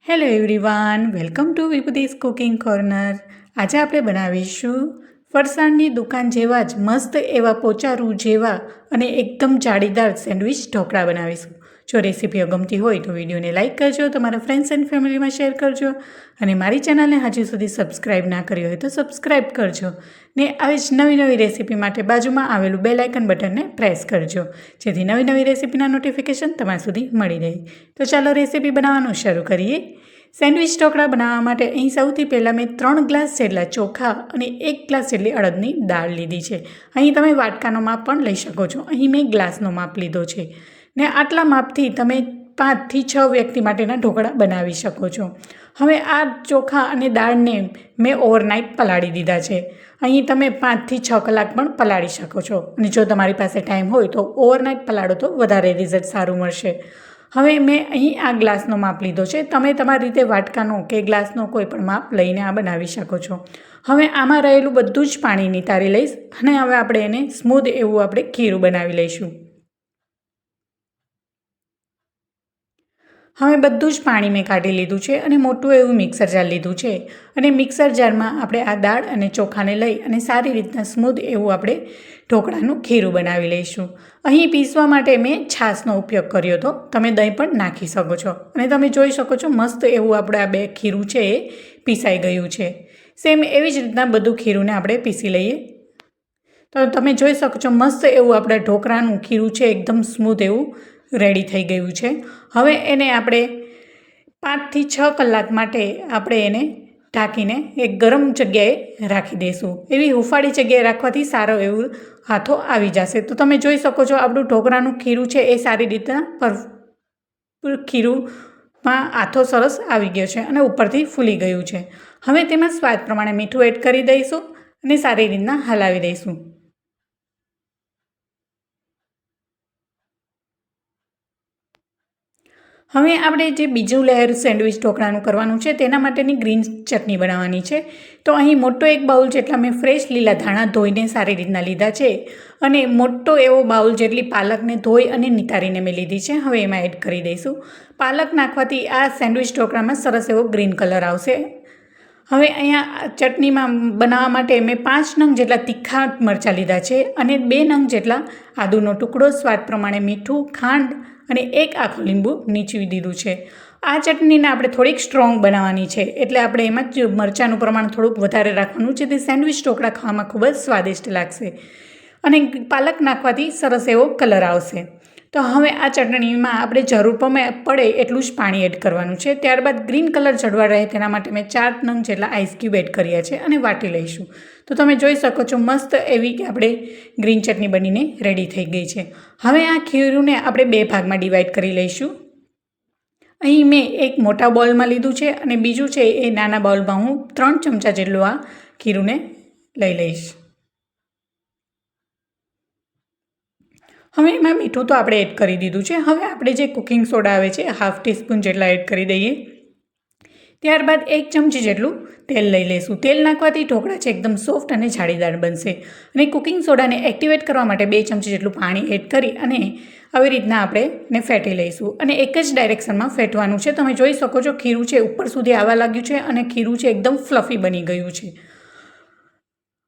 Hello everyone, welcome to વિભૂતિસ cooking corner. આજે આપણે બનાવીશું ફરસાણની દુકાન જેવા જ મસ્ત એવા પોચારું જેવા અને એકદમ જાળીદાર સેન્ડવિચ ઢોકળા બનાવીશું. જો રેસીપીઓ ગમતી હોય તો વિડીયોને લાઇક કરજો, તમારા ફ્રેન્ડ્સ એન્ડ ફેમિલીમાં શેર કરજો અને મારી ચેનલને હજુ સુધી સબસ્ક્રાઈબ ના કરી હોય તો સબસ્ક્રાઈબ કરજો ને આવી જ નવી રેસીપી માટે બાજુમાં આવેલું બેલ આઇકન બટનને પ્રેસ કરજો જેથી નવી રેસીપીના નોટિફિકેશન તમારા સુધી મળી રહે. તો ચાલો રેસીપી બનાવવાનું શરૂ કરીએ. સેન્ડવિચ ઢોકળા બનાવવા માટે અહીં સૌથી પહેલાં મેં 3 ગ્લાસ જેટલા ચોખા અને 1 ગ્લાસ જેટલી અડદની દાળ લીધી છે. અહીં તમે વાટકાનો માપ પણ લઈ શકો છો. અહીં મેં ગ્લાસનો માપ લીધો છે ને આટલા માપથી તમે 5 થી 6 વ્યક્તિ માટેના ઢોકળા બનાવી શકો છો. હવે આ ચોખા અને દાળને મેં ઓવરનાઇટ પલાળી દીધા છે. અહીં તમે 5 થી 6 કલાક પણ પલાળી શકો છો અને જો તમારી પાસે ટાઈમ હોય તો ઓવરનાઇટ પલાળો તો વધારે રિઝલ્ટ સારું મળશે. હવે મેં અહીં આ ગ્લાસનો માપ લીધો છે. તમે તમારી રીતે વાટકાનો કે ગ્લાસનો કોઈ પણ માપ લઈને આ બનાવી શકો છો. હવે આમાં રહેલું બધું જ પાણી નિતારી લઈશ અને હવે આપણે એને સ્મૂધ એવું આપણે ખીરું બનાવી લઈશું. હવે બધું જ પાણી મેં કાઢી લીધું છે અને મોટું એવું મિક્સર જાર લીધું છે અને મિક્સર જારમાં આપણે આ દાળ અને ચોખાને લઈ અને સારી રીતના સ્મૂધ એવું આપણે ઢોકળાનું ખીરું બનાવી લઈશું. અહીં પીસવા માટે મેં છાશનો ઉપયોગ કર્યો હતો. તમે દહીં પણ નાખી શકો છો અને તમે જોઈ શકો છો મસ્ત એવું આપણે આ બે ખીરું છે એ પીસાઈ ગયું છે. સેમ એવી જ રીતના બધું ખીરુંને આપણે પીસી લઈએ. તો તમે જોઈ શકો છો મસ્ત એવું આપણા ઢોકળાનું ખીરું છે એકદમ સ્મૂધ એવું રેડી થઈ ગયું છે. હવે એને આપણે 5 થી 6 કલાક માટે આપણે એને ઢાંકીને એક ગરમ જગ્યાએ રાખી દઈશું. એવી હુંફાળી જગ્યાએ રાખવાથી સારો એવું હાથો આવી જશે. તો તમે જોઈ શકો છો આપણું ઢોકળાનું ખીરું છે એ સારી રીતના ખીરુંમાં હાથો સરસ આવી ગયો છે અને ઉપરથી ફૂલી ગયું છે. હવે તેમાં સ્વાદ પ્રમાણે મીઠું એડ કરી દઈશું અને સારી રીતના હલાવી દઈશું. હવે આપણે જે બીજું લેયર સેન્ડવિચ ઢોકળાનું કરવાનું છે તેના માટેની ગ્રીન ચટણી બનાવવાની છે. તો અહીં મોટો એક બાઉલ જેટલા મેં ફ્રેશ લીલા ધાણા ધોઈને સારી રીતના લીધા છે અને મોટો એવો બાઉલ જેટલી પાલકને ધોઈ અને નિતારીને મેં લીધી છે. હવે એમાં એડ કરી દઈશું. પાલક નાખવાથી આ સેન્ડવિચ ઢોકળામાં સરસ એવો ગ્રીન કલર આવશે. હવે અહીંયા ચટણીમાં બનાવવા માટે મેં 5 નંગ જેટલા તીખા મરચાં લીધા છે અને 2 નંગ જેટલા આદુનો ટુકડો, સ્વાદ પ્રમાણે મીઠું, ખાંડ અને 1 આખું લીંબુ નીચવી દીધું છે. આ ચટણીને આપણે થોડીક સ્ટ્રોંગ બનાવવાની છે એટલે આપણે એમાં જ મરચાંનું પ્રમાણ થોડુંક વધારે રાખવાનું છે. તે સેન્ડવિચ ઢોકળા ખાવામાં ખૂબ જ સ્વાદિષ્ટ લાગશે અને પાલક નાખવાથી સરસ એવો કલર આવશે. તો હવે આ ચટણીમાં આપણે જરૂર પડે એટલું જ પાણી એડ કરવાનું છે. ત્યારબાદ ગ્રીન કલર જળવાઈ રહે તેના માટે મેં 4 નંગ જેટલા આઈસ ક્યુબ એડ કર્યા છે અને વાટી લઈશું. તો તમે જોઈ શકો છો મસ્ત એવી આપણે ગ્રીન ચટણી બનીને રેડી થઈ ગઈ છે. હવે આ ખીરુંને આપણે 2 ભાગમાં ડિવાઈડ કરી લઈશું. અહીં મેં એક મોટા બાઉલમાં લીધું છે અને બીજું છે એ નાના બાઉલમાં હું 3 ચમચા જેટલું આ ખીરુંને લઈ લઈશ. હવે એમાં મીઠું તો આપણે એડ કરી દીધું છે. હવે આપણે જે કુકિંગ સોડા આવે છે 1/2 ટીસ્પૂન જેટલા એડ કરી દઈએ. ત્યારબાદ 1 ચમચી જેટલું તેલ લઈ લઈશું. તેલ નાખવાથી ઢોકળા છે એકદમ સોફ્ટ અને જાળીદાર બનશે. અને કુકિંગ સોડાને એક્ટિવેટ કરવા માટે 2 ચમચી જેટલું પાણી એડ કરી અને આવી રીતના આપણે એને ફેટી લઈશું અને એક જ ડાયરેક્શનમાં ફેટવાનું છે. તમે જોઈ શકો છો ખીરું છે ઉપર સુધી આવવા લાગ્યું છે અને ખીરું છે એકદમ ફ્લફી બની ગયું છે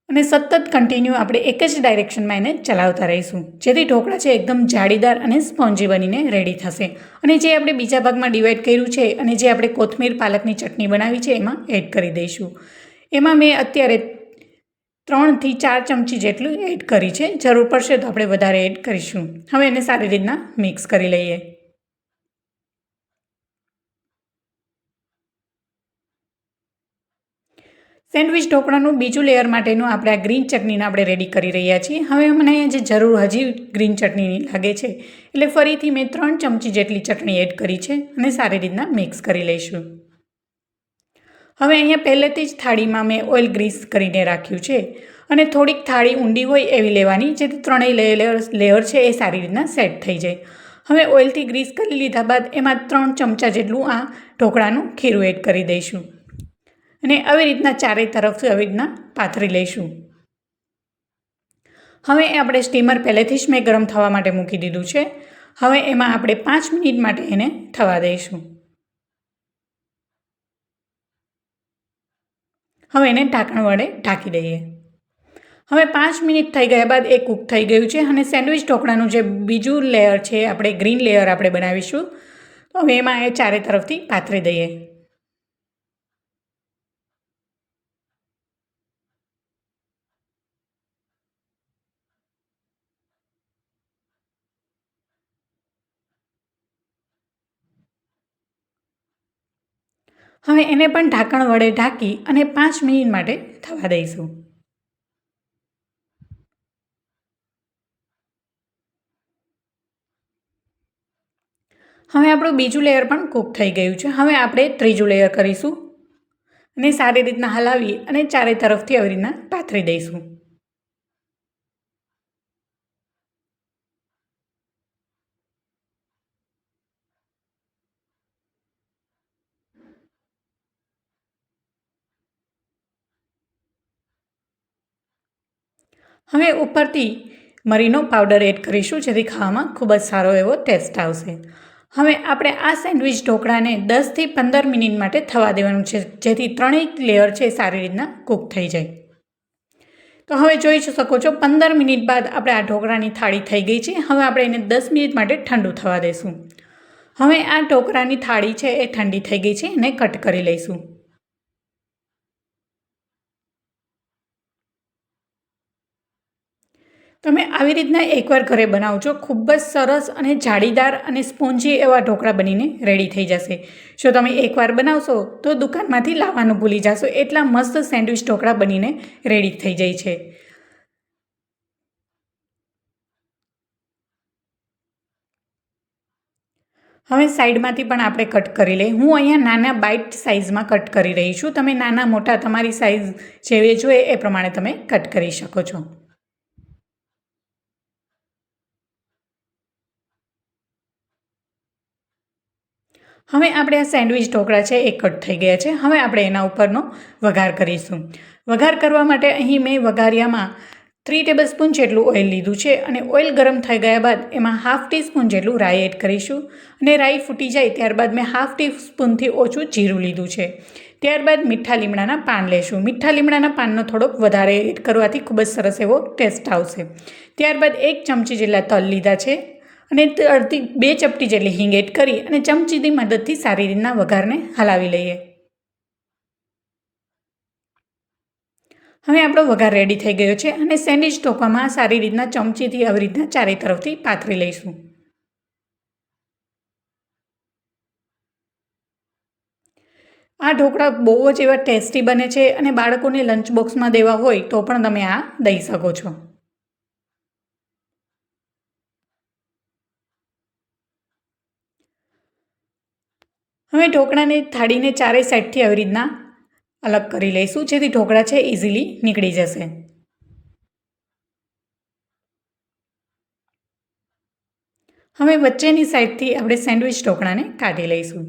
અને સતત કન્ટિન્યુ આપણે એક જ ડાયરેક્શનમાં એને ચલાવતા રહીશું જેથી ઢોકળા છે એકદમ જાળીદાર અને સ્પોન્જી બનીને રેડી થશે. અને જે આપણે બીજા ભાગમાં ડિવાઈડ કર્યું છે અને જે આપણે કોથમીર પાલકની ચટણી બનાવી છે એમાં એડ કરી દઈશું. એમાં મેં અત્યારે 3 થી 4 ચમચી જેટલું એડ કરી છે. જરૂર પડશે તો આપણે વધારે એડ કરીશું. હવે એને સારી રીતના મિક્સ કરી લઈએ. સેન્ડવિચ ઢોકળાનું બીજું લેયર માટેનું આપણે આ ગ્રીન ચટણીને આપણે રેડી કરી રહ્યા છીએ. હવે મને જે જરૂર હજી ગ્રીન ચટણીની લાગે છે એટલે ફરીથી મેં 3 ચમચી જેટલી ચટણી એડ કરી છે અને સારી રીતના મિક્સ કરી લઈશું. હવે અહીંયા પહેલેથી જ થાળીમાં મેં ઓઇલ ગ્રીસ કરીને રાખ્યું છે અને થોડીક થાળી ઊંડી હોય એવી લેવાની જેથી 3 લેયર છે એ સારી રીતના સેટ થઈ જાય. હવે ઓઇલથી ગ્રીસ કરી લીધા બાદ એમાં 3 ચમચા જેટલું આ ઢોકળાનું ખીરું એડ કરી દઈશું અને આવી રીતના ચારેય તરફથી આવી રીતના પાથરી લઈશું. હવે આપણે સ્ટીમર પહેલેથી જ મેં ગરમ થવા માટે મૂકી દીધું છે. હવે એમાં આપણે 5 મિનિટ માટે એને થવા દઈશું. હવે એને ઢાંકણ વડે ઢાંકી દઈએ. હવે 5 મિનિટ થઈ ગયા બાદ એ કૂક થઈ ગયું છે અને સેન્ડવિચ ઢોકળાનું જે બીજું લેયર છે, આપણે ગ્રીન લેયર આપણે બનાવીશું, તો હવે એમાં એ ચારે તરફથી પાથરી દઈએ. હવે એને પણ ઢાંકણ વડે ઢાંકી અને 5 મિનિટ માટે થવા દઈશું. હવે આપણું બીજું લેયર પણ કૂક થઈ ગયું છે. હવે આપણે ત્રીજું લેયર કરીશું અને સારી રીતના હલાવી અને ચારે તરફથી આવી રીતના પાથરી દઈશું. હવે ઉપરથી મરીનો પાવડર એડ કરીશું, જેથી ખાવામાં ખૂબ જ સારો એવો ટેસ્ટ આવશે. હવે આપણે આ સેન્ડવિચ ઢોકળાને 10થી 15 મિનિટ માટે થવા દેવાનું છે, જેથી ત્રણેય લેયર છે સારી રીતના કૂક થઈ જાય. તો હવે જોઈ શકો છો 15 મિનિટ બાદ આપણે આ ઢોકળાની થાળી થઈ ગઈ છે. હવે આપણે એને 10 મિનિટ માટે ઠંડુ થવા દઈશું. હવે આ ઢોકળાની થાળી છે એ ઠંડી થઈ ગઈ છે, એને કટ કરી લઈશું. તમે આવી રીતના એકવાર ઘરે બનાવજો, ખૂબ જ સરસ અને જાળીદાર અને સ્પોન્જી એવા ઢોકળા બનીને રેડી થઈ જશે. જો તમે એકવાર બનાવશો તો દુકાનમાંથી લાવવાનું ભૂલી જશો, એટલા મસ્ત સેન્ડવિચ ઢોકળા બનીને રેડી થઈ જાય છે. હવે સાઈડમાંથી પણ આપણે કટ કરી લઈએ. હું અહીંયા નાના બાઇટ સાઇઝમાં કટ કરી રહી છું. તમે નાના મોટા તમારી સાઇઝ જેવી જોઈએ એ પ્રમાણે તમે કટ કરી શકો છો. હવે આપણે આ સેન્ડવિચ ઢોકળા છે એ કટ થઈ ગયા છે. હવે આપણે એના ઉપરનો વઘાર કરીશું. વઘાર કરવા માટે અહીં મેં વઘારિયામાં 3 ટેબલસ્પૂન જેટલું ઓઇલ લીધું છે અને ઓઇલ ગરમ થઈ ગયા બાદ એમાં ½ ટીસ્પૂન જેટલું રાઈ એડ કરીશું અને રાઈ ફૂટી જાય ત્યારબાદ મેં ½ ટીસ્પૂનથી ઓછું જીરું લીધું છે. ત્યારબાદ મીઠા લીમડાના પાન લેશું. મીઠા લીમડાના પાનનો થોડોક વધારે એડ કરવાથી ખૂબ જ સરસ એવો ટેસ્ટ આવશે. ત્યારબાદ 1 ચમચી જેટલા તલ લીધા છે અને 2 ચપટી જેટલી હિંગ એડ કરી અને ચમચીની મદદથી સારી રીતના વઘારને હલાવી લઈએ. હવે આપણો વઘાર રેડી થઈ ગયો છે અને સેન્ડવિચ ઢોકળામાં સારી રીતના ચમચીથી આવી રીતના ચારે તરફથી પાથરી લઈશું. આ ઢોકળા બહુ જ એવા ટેસ્ટી બને છે અને બાળકોને લંચ બોક્સમાં દેવા હોય તો પણ તમે આ દઈ શકો છો. હવે ઢોકળાને થાળીને ચારે સાઈડથી આવી રીતના અલગ કરી લઈશું, જેથી ઢોકળા છે ઇઝીલી નીકળી જશે. હવે વચ્ચેની સાઈડથી આપણે સેન્ડવિચ ઢોકળાને કાઢી લઈશું.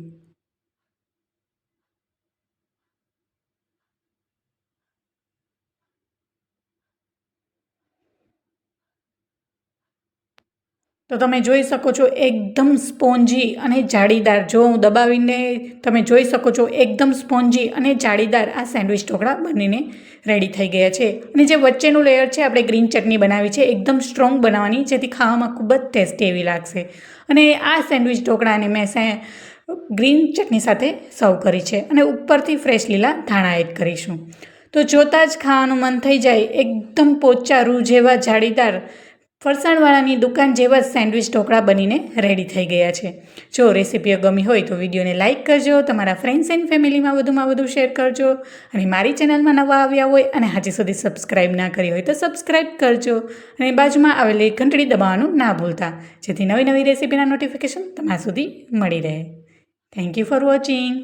તો તમે જોઈ શકો છો એકદમ સ્પોન્જી અને જાળીદાર, જો હું દબાવીને તમે જોઈ શકો છો એકદમ સ્પોન્જી અને જાળીદાર આ સેન્ડવિચ ઢોકળા બનીને રેડી થઈ ગયા છે. અને જે વચ્ચેનું લેયર છે આપણે ગ્રીન ચટણી બનાવી છે, એકદમ સ્ટ્રોંગ બનાવવાની, જેથી ખાવામાં ખૂબ જ ટેસ્ટી એવી લાગશે. અને આ સેન્ડવિચ ઢોકળાને મેં ગ્રીન ચટણી સાથે સર્વ કરી છે અને ઉપરથી ફ્રેશ લીલા ધાણા એડ કરીશું. તો જોતાં જ ખાવાનું મન થઈ જાય. એકદમ પોચા રૂ જેવા જાળીદાર ફરસાણવાળાની દુકાન જેવા સેન્ડવિચ ઢોકળા બનીને રેડી થઈ ગયા છે. જો રેસીપીઓ ગમી હોય તો વિડીયોને લાઇક કરજો, તમારા ફ્રેન્ડ્સ એન્ડ ફેમિલીમાં વધુમાં વધુ શેર કરજો અને મારી ચેનલમાં નવા આવ્યા હોય અને હજી સુધી સબસ્ક્રાઈબ ના કરી હોય તો સબસ્ક્રાઈબ કરજો અને બાજુમાં આવેલી ઘંટડી દબાવવાનું ના ભૂલતા, જેથી નવી નવી રેસીપીના નોટિફિકેશન તમારા સુધી મળી રહે. Thank you for watching.